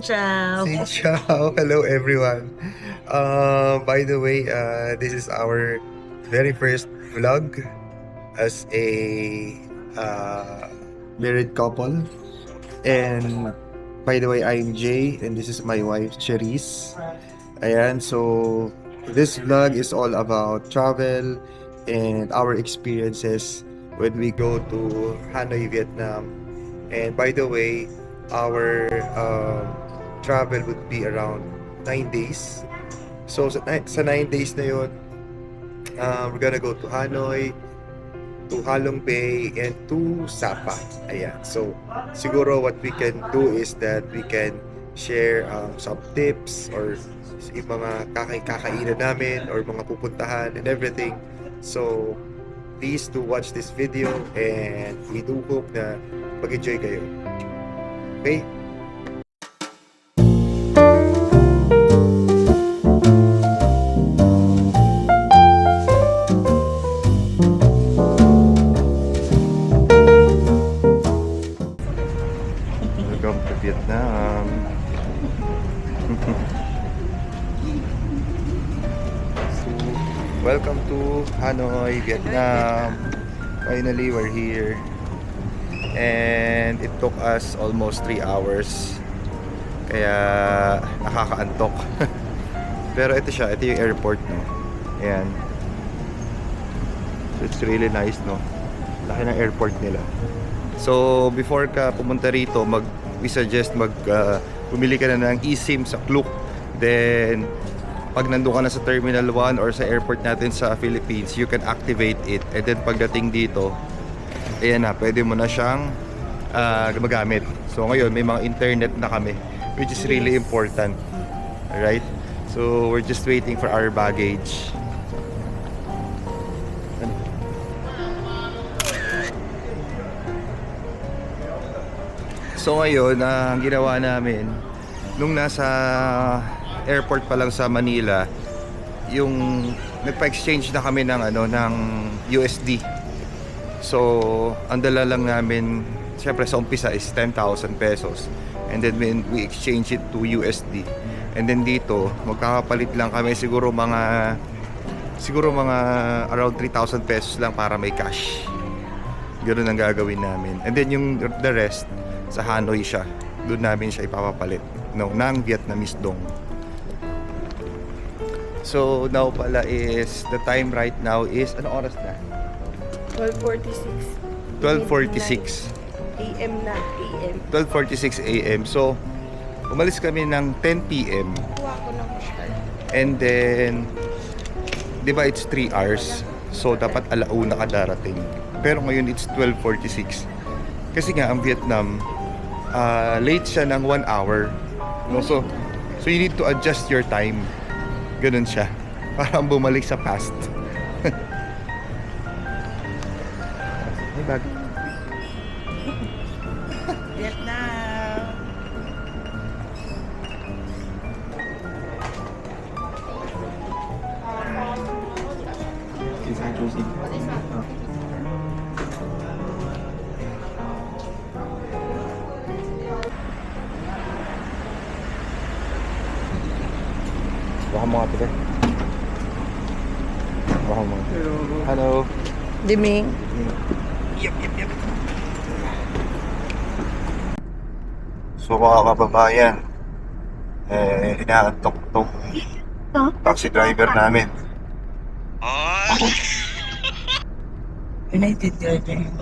ciao. Say ciao. Hello, everyone. By the way, this is our very first vlog as a married couple. And by the way, I'm Jay, and this is my wife, Cherise. Ayan, so this vlog is all about travel and our experiences when we go to Hanoi, Vietnam. And by the way, our travel would be around 9 days. So sa 9 days na yun, we're gonna go to Hanoi, to Halong Bay, and to Sapa. Ayan. So siguro what we can do is that we can share some tips or yung mga kakainan namin or mga pupuntahan and everything. So please do watch this video and we do hope na mag-enjoy kayo. Okay? Welcome to Vietnam. So, welcome to Hanoi, Vietnam. Finally, we're here. And it took us almost 3 hours. Kaya nakakaantok. Pero ito siya, ito yung airport, no. Ayan. So it's really nice, no. Laki ng airport nila. So before ka pumunta rito, we suggest bumili ka na ng eSIM sa Klook. Then pag nandun ka na sa Terminal 1 or sa airport natin sa Philippines, you can activate it. And then pagdating dito, ayan na, pwede mo na siyang gumagamit. So ngayon, may mga internet na kami, which is really important. Alright? So we're just waiting for our baggage. So ngayon, ang ginawa namin, nung nasa airport pa lang sa Manila, yung nagpa-exchange na kami ng ng USD. So, ang dala lang namin, siyempre sa umpisa is 10,000 pesos. And then we exchange it to USD. And then dito, magkakapalit lang kami siguro mga around 3,000 pesos lang para may cash. Ganoon ang gagawin namin. And then yung the rest, sa Hanoi siya. Doon namin siya ipapapalit. No, ng Vietnamese dong. So, now pala is, the time right now is, ano oras na? 12:46. 12:46. AM na, AM. 12:46 AM. So, umalis kami ng 10 PM. Kuha ko ng pushcart. And then, di ba it's 3 hours? So, dapat alauna ka darating. Pero ngayon, it's 12:46. Kasi nga, ang Vietnam, late siya ng 1 hour. No? So you need to adjust your time. Ganun siya. Parang bumalik sa past. Hey, bag. Vietnam. Baka mga pala. Baka mga. Hello. Diming. Yep. So mga kababayan, inaantok tong taxi driver namin. United Garden.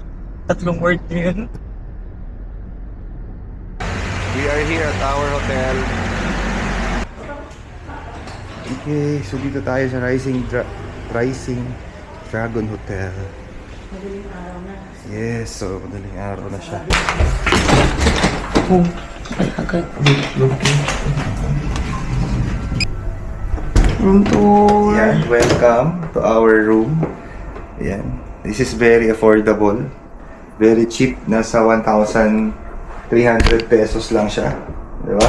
Tatlong word na yun. We are here at our hotel. Okay, so dito tayo sa Rising Dragon Hotel. Madaling araw na. Yes, so madaling araw na siya. Oh, ay agad. Room tour. Yan, welcome to our room. Yan, this is very affordable. Very cheap, nasa 1,300 pesos lang siya. Di ba?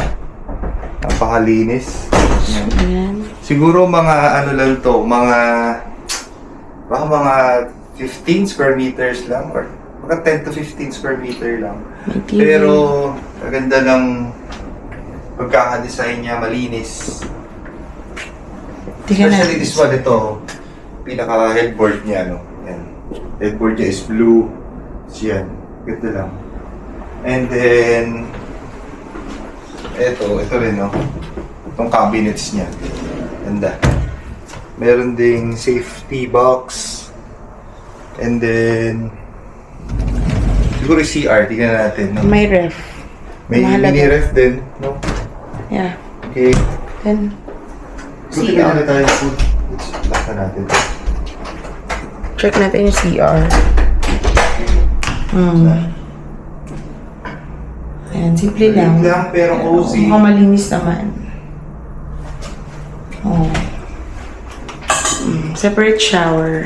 Napakalinis. Yan. Ayan. Siguro mga ano lang to, baka mga 15 square meters lang or mga 10 to 15 square meter lang. Pero maganda ng pagkaka-design niya malinis. Tingnan Especially natin. this one, ito, pinaka-headboard niya, no? Yan. Headboard niya is blue. Yan. Ganda lang. And then, ito rin, no? Itong cabinets niya. Ganda. Meron ding safety box. And then, siguro CR, tingnan natin, no? May ref. May Mahalaga. mini ref din, no? Yeah. Okay. Then, Buti CR. na tayo food. Let's lock na natin. Check natin yung CR. Ayan, simple lang. Lang, pero cozy. Mukhang malinis naman. Oh. Separate shower.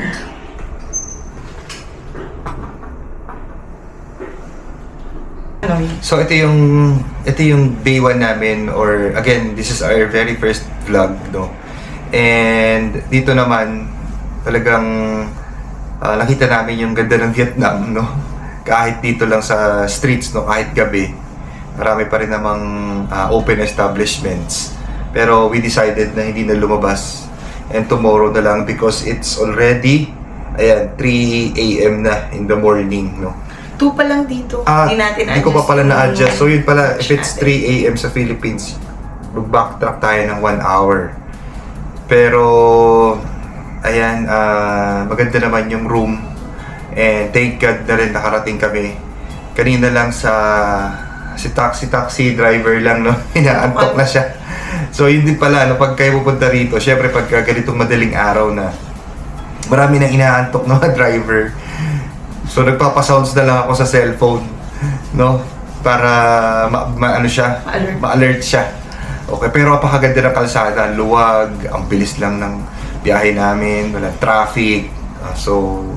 So ito yung day 1 namin, or again, this is our very first vlog, no. And dito naman talagang nakita namin yung ganda ng Vietnam, no. Kahit dito lang sa streets, no, kahit gabi, marami pa rin namang open establishments. Pero we decided na hindi na lumabas, and tomorrow na lang because it's already 3 AM na in the morning, no. 2 pa lang dito. Hindi ko pa pala na-adjust. So yun pala, if it's 3 AM sa Philippines, mag-backtrack tayo ng 1 hour. Pero, ayan, maganda naman yung room. And thank God na rin nakarating kami. Kanina lang si taxi driver lang, no? Inaantok na siya. So yun din pala, no? Pag kayo pupunta rito, syempre pag ganitong madaling araw na, marami nang inaantok na mga driver. So nagpapasounds na lang ako sa cellphone, no? Para ma-alert siya. Okay, pero apakaganda ng kalsada, luwag, ang bilis lang ng biyahe namin, walang traffic. So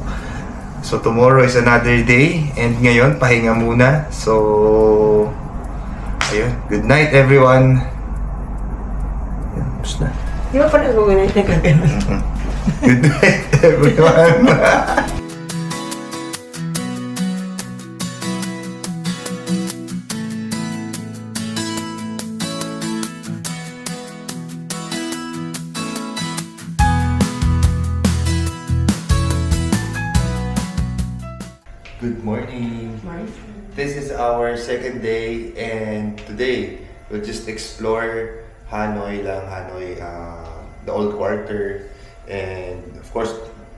tomorrow is another day, and ngayon pahinga muna. So ayun, good night everyone. Yan, tapos na. Di ba pala gagawin natin na gano'n? Good night everyone. Good morning. This is our second day, and today we'll just explore Hanoi lang, the old quarter, and of course,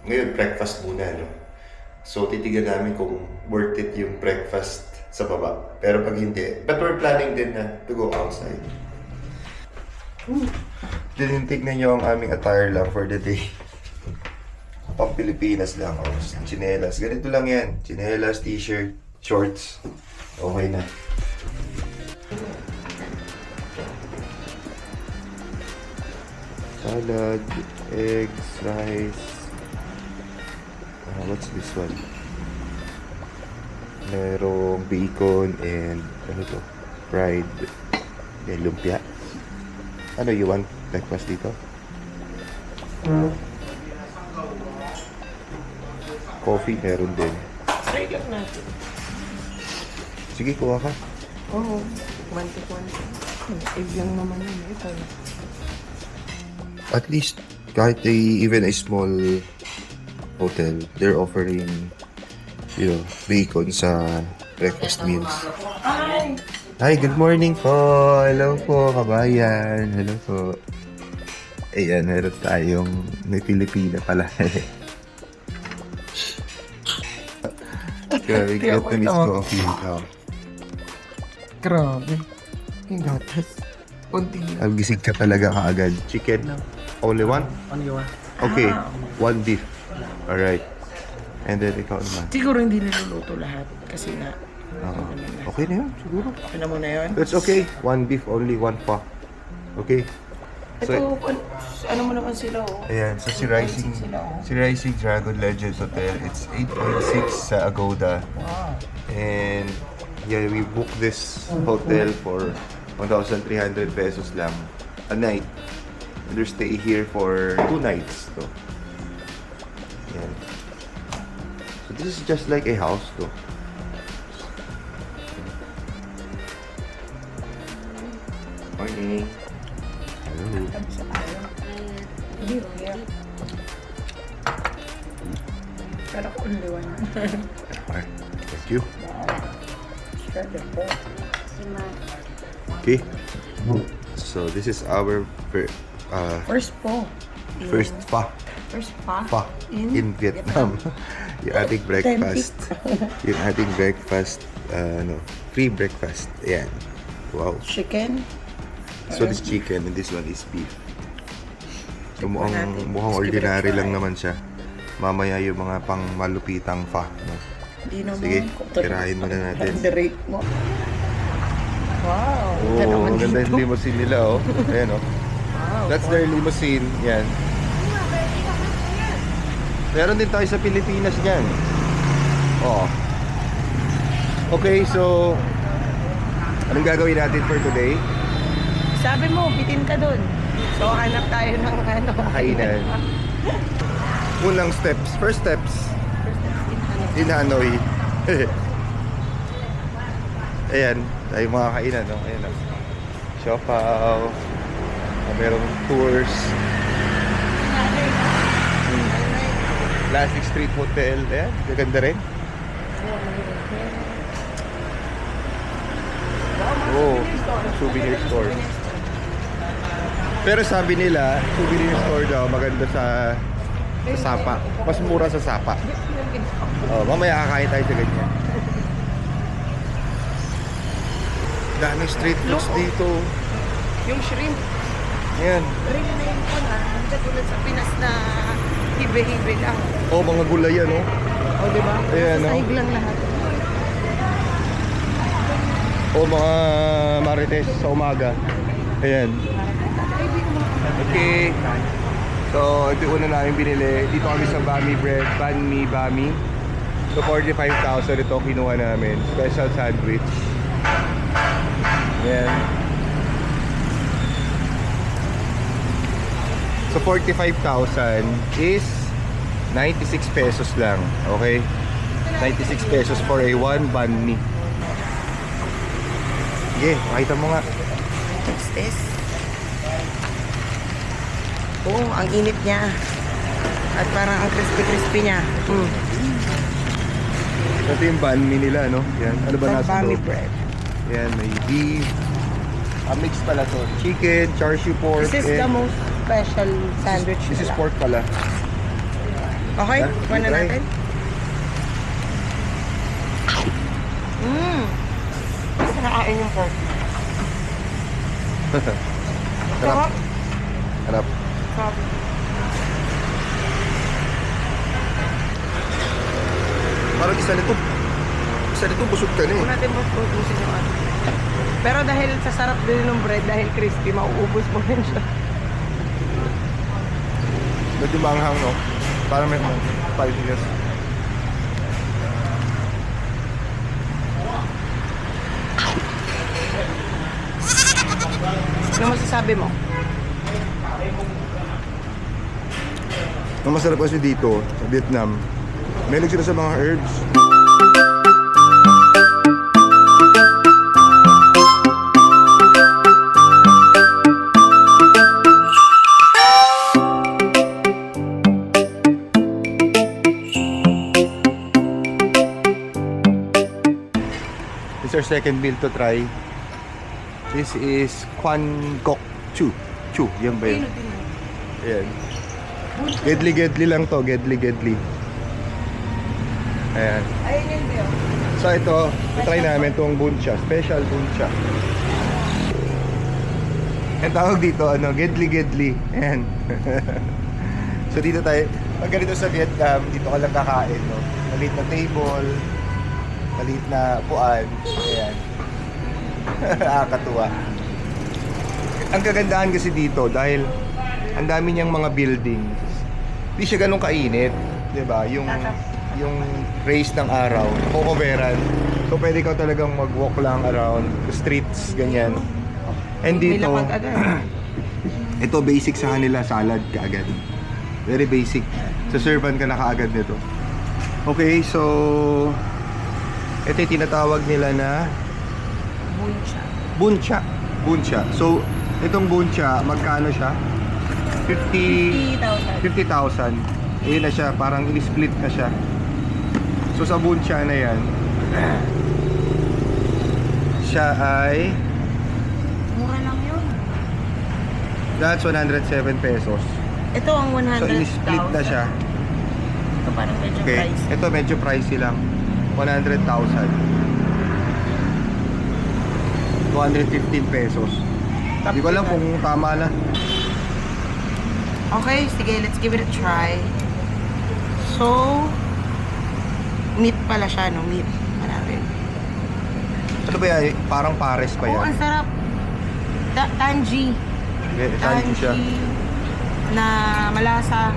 ngayon breakfast muna, no? So titignan namin kung worth it yung breakfast sa baba. Pero pag hindi, but we're planning din na to go outside. Tignan nyo ang aming attire lang for the day. Pang Pilipinas lang, tsinelas. Ganito lang yan. Tsinelas, t-shirt, shorts. Okay na. Salad, eggs, rice. What's this one? Merong bacon and ano to? Fried lumpia. Ano, you want breakfast dito? Coffee, meron din. Try lang natin. Sige, kuha ka. Oo. 1 to 1. Egg lang naman yun. Ito. At least, kahit even a small hotel, they're offering, bacon sa breakfast meals. Hi, good morning po. Hello po, kabayan. Hello po. Ayan, meron tayong may Pilipina pala. Grabe, Vietnamese coffee. Grabe. Yung gatas. Kunti. Gising ka talaga kaagad. Chicken? Only one? Only one. Okay, one beef. Alright. And then ikaw naman. Siguro hindi niluluto lahat. Kasi na. Okay na yun, siguro. Okay na muna yun. That's okay. One beef only, one pa. Okay. Ito, ano mo naman sila Ayan, so si Rising Dragon Legends Hotel, it's 8.6 sa Agoda. Wow. And yeah, we booked this hotel for 1,300 pesos lang a night. And we stay here for 2 nights. So, yan. So this is just like a house though. Morning. Hello. Sabi sa tayo. Hindi, yeah. Pero ako only one. Okay. Thank you. Sure, the four. Okay. So this is our First po. first First pa. in Vietnam. Yung ating breakfast. Yung ating breakfast, free breakfast. Ayan. Wow. Chicken. So this chicken and this one is beef. So mukhang natin. ordinary Let's give it a lang try. naman siya. Mamaya yung mga pang malupitang fa. No? Hindi naman. Sige, tirahin muna natin. Underrate mo. Wow. Oh, ganda yung limousine nila, oh. Ayan, oh. Wow. That's their limousine. Yan. Meron din tayo sa Pilipinas niyan. Oh. Okay, so anong gagawin natin for today? Sabi mo, bitin ka dun. So, hanap tayo ng ano. Kainan. Unang steps, first steps in Hanoi. Ayan, tayo mga kainan, no? Ayan, no? Siopaw. Merong tours. Classic Street Hotel. Ayan, gaganda rin. Oh, souvenir store. Pero sabi nila, souvenir store daw maganda sa Sapa. Mas mura sa Sapa. Oh, mamaya kakain tayo sa ganyan. Daming street foods dito. Yung shrimp. Ayan. Rin na yung kuna. Katulad sa Pinas na hibe-hibe lang. Oh, mga gulay yan, oh. O, di ba? Ayan, no? Sahig lang lahat. O mga marites sa umaga. Ayan. Okay. So, ito yung una namin binili. Dito kami sa Bami Bread. Bami. So, 45,000 ito kinuha namin. Special sandwich. Ayan. So, 45,000 is 96 pesos lang. Okay? 96 pesos for a one banh mi. Sige, makita mo nga. What's this? Oo, ang init niya. At parang ang crispy-crispy niya. Ito yung banh mi nila, no? Yan. Ano ba nasa Bami loob? bread. Yan, may beef. Mix pala to. Chicken, char siu pork. This is the most special sandwich. This is nila. pork pala. Okay, Yeah, kuha na try. natin. Gusto nakain yung pork. Sarap. Sarap. Sarap. Sarap. Parang isa nito, busog ka na Kung eh. natin ubusin yung ano. Pero dahil sa sarap din ng bread, dahil crispy, mauubos mo rin siya. Medyo manghang, no? Parang may spiciness. Ano masasabi mo? Ang masarap kasi dito, sa Vietnam, mahilig sila sa mga herbs. This is our second meal to try. This is Quan Ngoc Chu. Chu, yan ba yun? Ayan. Gedli lang to, gedli. Ayan. Ayun yun, Bio. So ito, try namin itong buncha, special buncha. Ang tawag dito, gedli. Ayan. So dito tayo, pag ganito sa Vietnam, dito ka lang kakain, no? Maliit na table, maliit na puan. Ayan. Nakakatuwa. Ang kagandahan kasi dito, dahil ang dami niyang mga buildings, hindi siya ganun kainit, 'di ba? Yung rays ng araw, kukoberan. So pwede ka talagang mag-walk lang around the streets, ganyan. And May dito, lapag agad. ito basic sa kanila, salad kaagad. Very basic. Sa servan ka na kaagad nito. Okay, so ito yung tinatawag nila na Buncha. buncha. Buncha. So, itong buncha, magkano siya? 50,000. 50,000. Ayun na siya, parang i-split na siya. So, sa buncha na yan, siya ay, Mura lang yun. that's 107 pesos. Ito ang 100,000. So, i-split na siya. Ito parang medyo Okay, price. ito medyo pricey lang. 100,000. 215 pesos. Hindi ko alam kung tama na. Okay, sige, let's give it a try. So, meat pala siya, no? Meat. Manapin. Ano ba yan? Parang pares pa Oh, yan. ang sarap. Tangy. Tangy siya. Na malasa.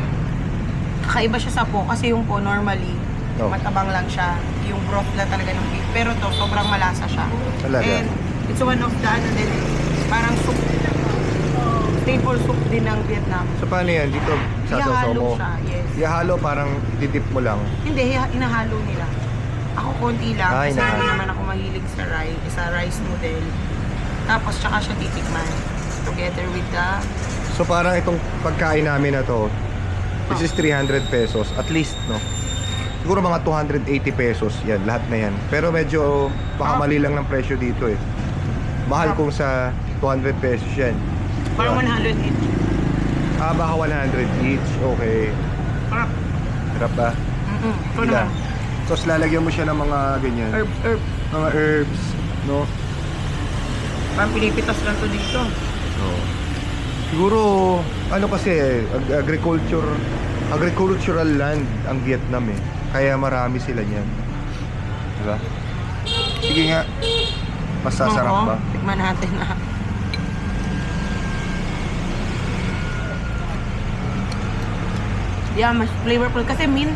Kakaiba siya sa po kasi yung po normally Oh. matabang lang siya. Yung broth lang talaga ng beef. Pero to sobrang malasa siya. Talaga? And it's one of the ano din, parang soup. Staple soup din ng Vietnam. So paano yan? Dito sasasaw Ihahalo mo? siya, yes. Ihalo parang didip mo lang. Hindi, inahalo nila. Ako konti lang Ah, kasi inahalo. hindi naman ako mahilig sa rice noodle. Tapos tsaka siya titikman together with the So parang itong pagkain namin na to, this is 300 pesos. At least, no? Siguro mga 280 pesos yan, lahat na yan. Pero medyo baka mali lang ng presyo dito eh. Mahal kung sa 200 pesos yan. parang Diba? 100 each. Ah, baka 100 each. Okay. Sarap. Hirap ba? Ito Ilan? naman. Tapos lalagyan mo siya ng mga ganyan. Herb. Mga herbs, no? Parang pinipitas lang to dito. Siguro, ano kasi, agricultural land ang Vietnam eh. Kaya marami sila niyan. Diba? Sige nga. Mas sasarap Oo, ba? tikman natin na. Yeah, mas flavorful kasi mint.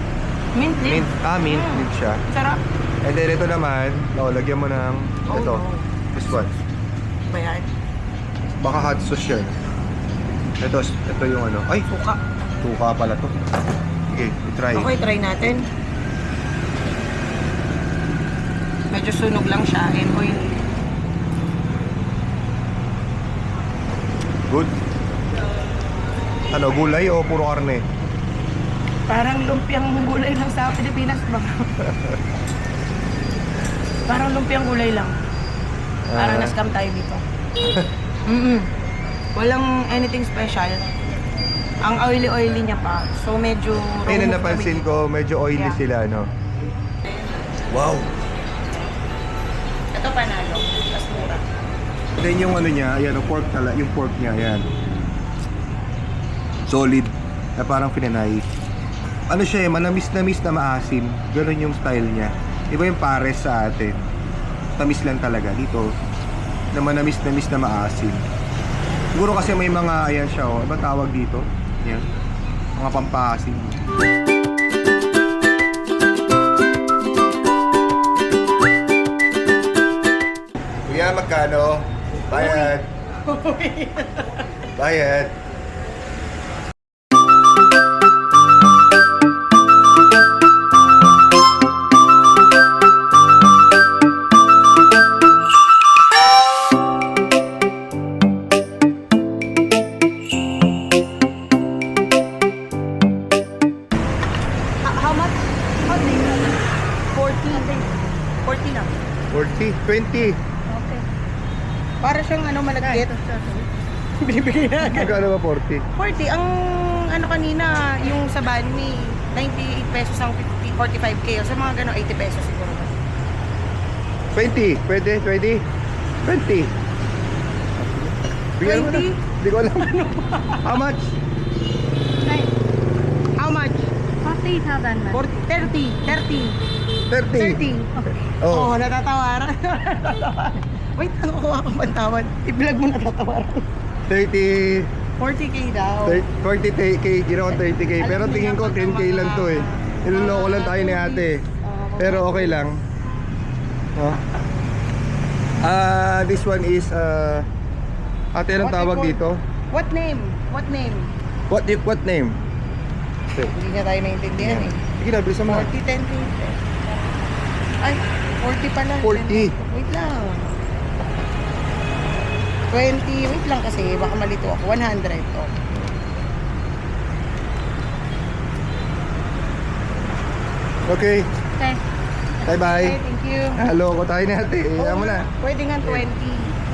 Mint din. Mint siya. Sarap. And then ito naman, lagyan mo ng, Oh, ito, no. this one. Ba yan? Baka hot sauce yan. Ito yung ano. Ay, Suka. tuka pala to. Sige, i-try. Okay, try natin. Medyo sunog lang siya and oily. Good. Ano, gulay o puro karne? Parang lumpiang gulay lang sa Pilipinas ba? Parang lumpiang gulay lang. Parang na-scam tayo dito. Walang anything special. Ang oily-oily niya pa. So medyo... Ayun na napansin ko, medyo oily Yeah. sila, no? Wow! Ito panalo. Tapos mura. Then yung ano niya, ayan, yung pork niya, ayan. Solid, na parang pinanay. Ano siya eh, manamis-namis na maasim. Ganun yung style niya. Iba yung pares sa atin. Tamis lang talaga. Dito, na manamis-namis na maasim. Siguro kasi may mga, ayan siya, oh. Iba tawag dito? Ayan. Mga pampasim. Kuya, magkano? Bayad. Bayad. How much? How big? 40. 40 lang. 40, 20. Okay. Para siyang ano malagkit. Binibigay na agad. Magkano ba 40? 40. Ang ano kanina, yung sa Banmi, 98 pesos ang 50, 45k. O sa mga gano'n, 80 pesos siguro. 20. Pwede? 20? 20. Bigyan mo na. 20? Hindi ko alam. How much? How much? 40,000 man. 40, 30. 30. 30. Oh. Oh, natatawaran. Wait, ano kuha akong pantawan? I-vlog mo natatawaran. 30. 40k daw. 40k, ginawa 30k. Pero Alam tingin niya ko pag 10k mga- lang to eh. Niloloko lang tayo ni ate. Pero okay lang. Oh. This one is ate, anong What tawag they dito? What name? What name? What name? Hindi niya tayo naintindihan eh. Sige na, bilisan mo na. 40, 10, 20. Ay, 40 pala. 40. Wait lang. 20, wait lang kasi, baka malito ako. 100 to. Okay. Okay. Bye-bye. Okay, thank you. Hello, tayo natin. Ayan mo na. Pwede nga 20.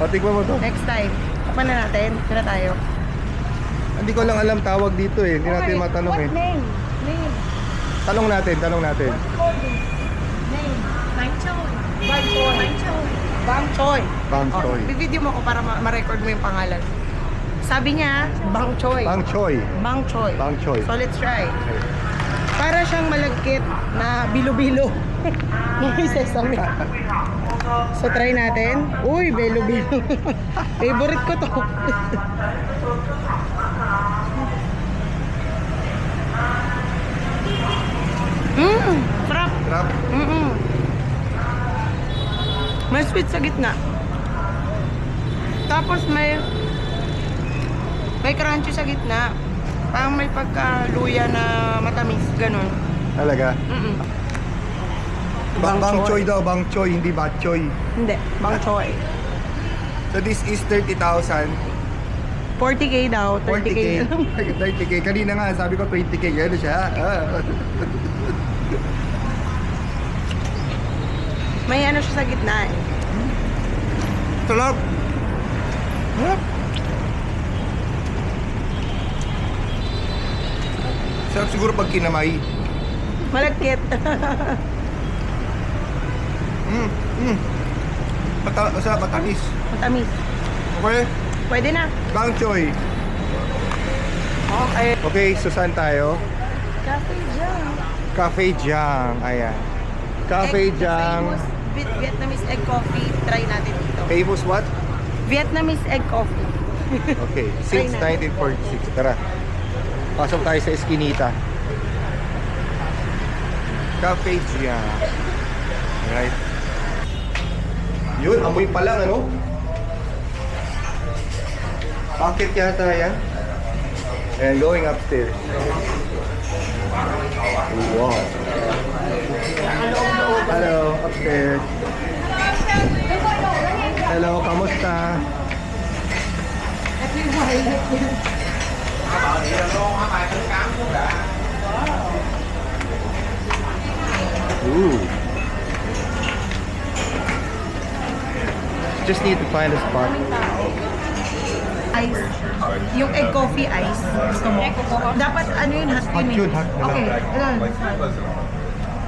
O, tignan mo to. Next time. Kapan na natin? Kira tayo. Hindi ko lang alam tawag dito eh. Hindi natin matanong eh. What name? Name. Tanong natin. Name. Bang Choy. Bang Choy. Bang Choy. Bang Choy. Bang Oh, Choy. Bibideo mo ko para ma-record mo yung pangalan. Sabi niya, Bang Choy. Bang Choy. Bang Choy. Bang Choy. So let's try. Para siyang malagkit na bilo-bilo. May sesame. So try natin. Uy, bilo-bilo. Favorite ko to. Sarap. Sarap. May sweet sa gitna. Tapos may crunchy sa gitna. Parang may pagkaluya na matamis, ganun. Talaga. Bang Bang Choy Choy daw. Bang Choy. Hindi Bat Choy. Hindi, Bang Choy. So this is 30,000. 40k daw, 30k. 40K. 30K. Kanina nga sabi ko 20K. Ano siya? May ano siya sa gitna eh. Sarap. Sarap. Sarap siguro pag kinamay. Malagkit. Masarap, matamis. Matamis. Okay? Pwede na. Bang Choy. Okay. Okay, so saan tayo? Cafe Jang. Cafe Jang. Ayan. Cafe Jang. Famous Vietnamese egg coffee. Try natin dito. Famous what? Vietnamese egg coffee. Okay, since Try natin. 1946. Tara. Pasok tayo sa Eskinita. Cafe Jang. Right. Yun, amoy pa lang, ano? Bakit yata yan? And going upstairs. Wow. Hello, upstairs. Hello, kamusta? Ooh. Just need to find a spot. Ice. Yung egg coffee ice. Gusto mo? Dapat ano yun? Hot Hot yun yun, eh. hot. Okay. Ito.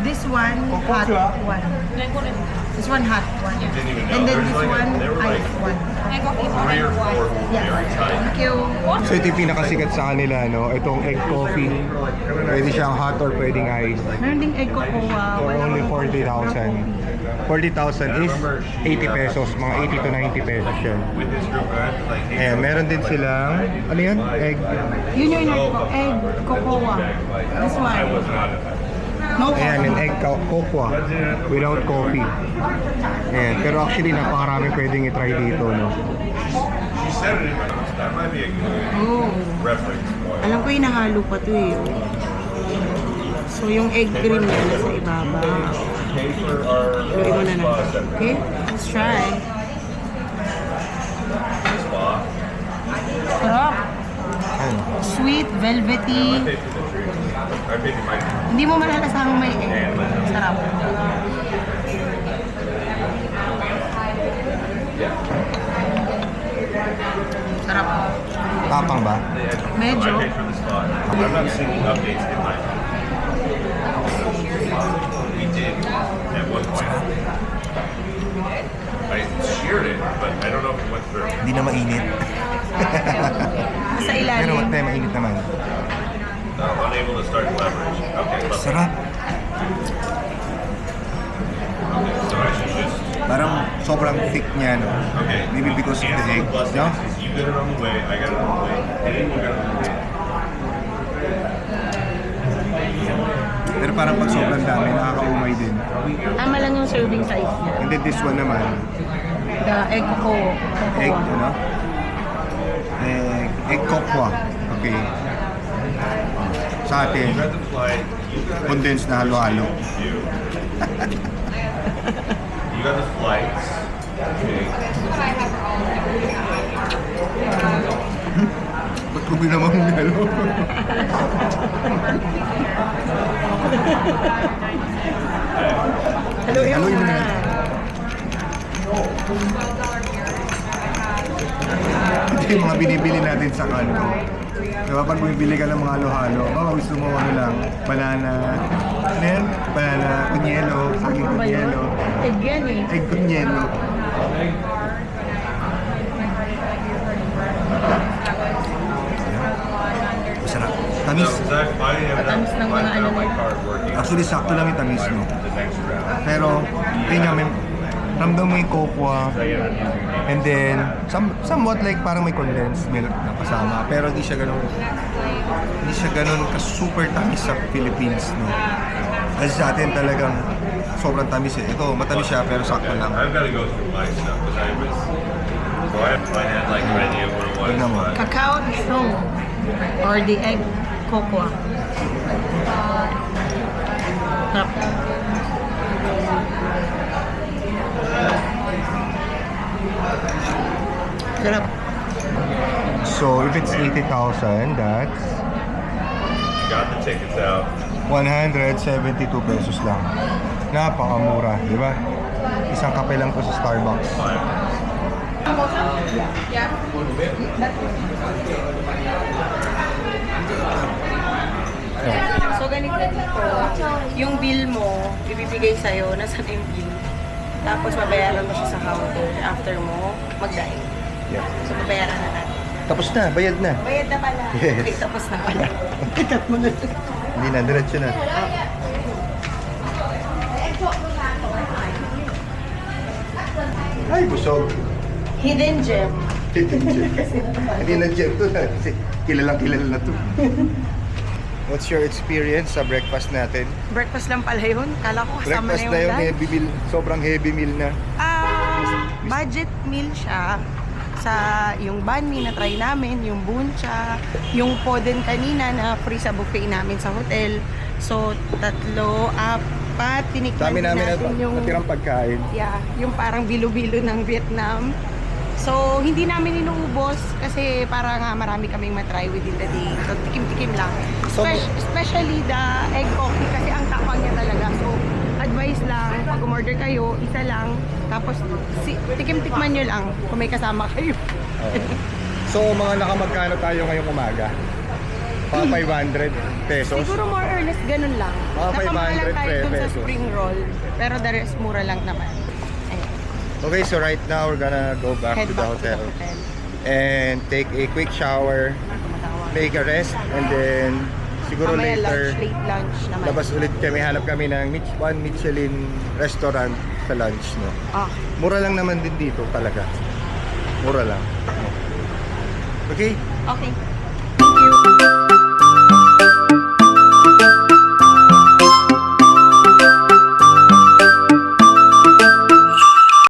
This one, hot one. This one, hot one. And then this one, ice one. Yes. Thank you. So ito yung pinakasikat sa kanila, no? Itong egg coffee. Pwede siyang hot or pwedeng ice. Meron ding egg cocoa. For Wala only pang 40,000. 40,000 is 80 pesos. Mga 80 to 90 pesos yan. Ayan, meron din silang, ano yan? Egg. Yun yung egg cocoa. This one. No Ayan, coffee. an egg cocoa without coffee. Ayan, pero actually napakaraming pwedeng i-try dito, no? She said it in my notes. That might be a good Oh. reference point. Alam ko inahalo pa to eh. So yung egg cream niya nasa ibabaw. Pay for our Haluin mo na na. Okay? Let's try. spa. Sarap. Ayan. Sweet, velvety. Pay for the trees. I paid for my Hindi mo malalasang may egg. Sarap. Sarap. Tapang ba? Medyo. I paid for the spot. I'm not seeing updates in my We did at one point. I shared it, but I don't know if it went through. Hindi na mainit. Sa Pero ilalim. wag tayo mainit naman. Unable to start leverage. Okay, love it. Sarap. So I should just. Parang sobrang thick niya, no? Okay. Maybe because of the Cancel egg, blessings. no? You got it on the way. I got it on the way. And we got it on the way. Pero parang pag sobrang dami, nakakaumay din. Tama lang yung serving size niya. And then this one naman, The egg cocoa. egg, ano? Egg cocoa. Okay. Sa atin, You got the flight. You got it. condensed na halo-halo. You. You got the flights. Okay. Kubi naman yelo. Haluin mo na. Ito yung mga binibili natin sa kanto. Diba, pag bumibili ka ng mga halo-halo, gusto mo ano lang, banana, ano yan? Banana kunyelo, saging kunyelo, Egg yan eh. egg kunyelo. Masarap. Tamis. So, Zach, why do you have Matamis ng mga ano my na- card working? Actually, sakto lang yung tamis, no? The next round. Pero, tingnan mo, ramdam mo yung cocoa, and then, somewhat like parang may condensed milk na kasama. Pero hindi siya ganun ka-super tamis sa Philippines, no? Kasi sa atin talagang sobrang tamis eh. Ito, matamis siya pero sakto lang. I've got to go through my stuff because I had like an idea of what it was. Tignan mo. but- Cacao song or the egg cocoa. Sarap. Sarap. So, if it's 80,000, that's Got the tickets out. 172 pesos lang. Napakamura, di ba? Isang kape lang po sa Starbucks. Fine. So ganito dito, yung bill mo, ibibigay sa'yo, nasa na yung bill. Tapos babayaran mo siya sa counter after mo mag-dine. Yeah. So babayaran na natin. Tapos na, bayad na. Bayad na pala. Yes. Okay, tapos na pala. Ikat mo na. Hindi na, diretso na. Ay, busog. Hidden gem. Hindi na gem to na. Kasi kilalang-kilala na to. What's your experience sa breakfast natin? Breakfast lang pala yun. Kala ko kasama Breakfast na na yung yung lunch. heavy meal. Sobrang heavy meal na. Budget meal siya sa yung banh mi na try namin, yung buncha, yung po din kanina na free sa buffet namin sa hotel. So, 3, 4, tinikman Dami din namin natin yung natirang pagkain. yeah, yung parang bilo-bilo ng Vietnam. So, hindi namin inuubos kasi para nga marami kaming matry within the day. So, tikim-tikim lang. So, Especially the egg coffee kasi ang tapang niya talaga. So, advice lang, pag umorder kayo, isa lang. Tapos, tikim-tikman nyo lang kung may kasama kayo. So, mga nakamagkano tayo ngayong umaga? Mga 500 pesos. Siguro more or less ganun lang. Mga Nakamahal lang 500 tayo dun sa pesos. spring roll. Pero the rest, mura lang naman. Ayun. Okay, so right now we're gonna go back Head to the back hotel to the hotel. and take a quick shower, take a rest, and then siguro Mamaya later late lunch naman. labas ulit kami, hanap kami ng one Michelin restaurant sa lunch, no? Ah, Mura lang naman din dito talaga. Mura lang. Okay? okay.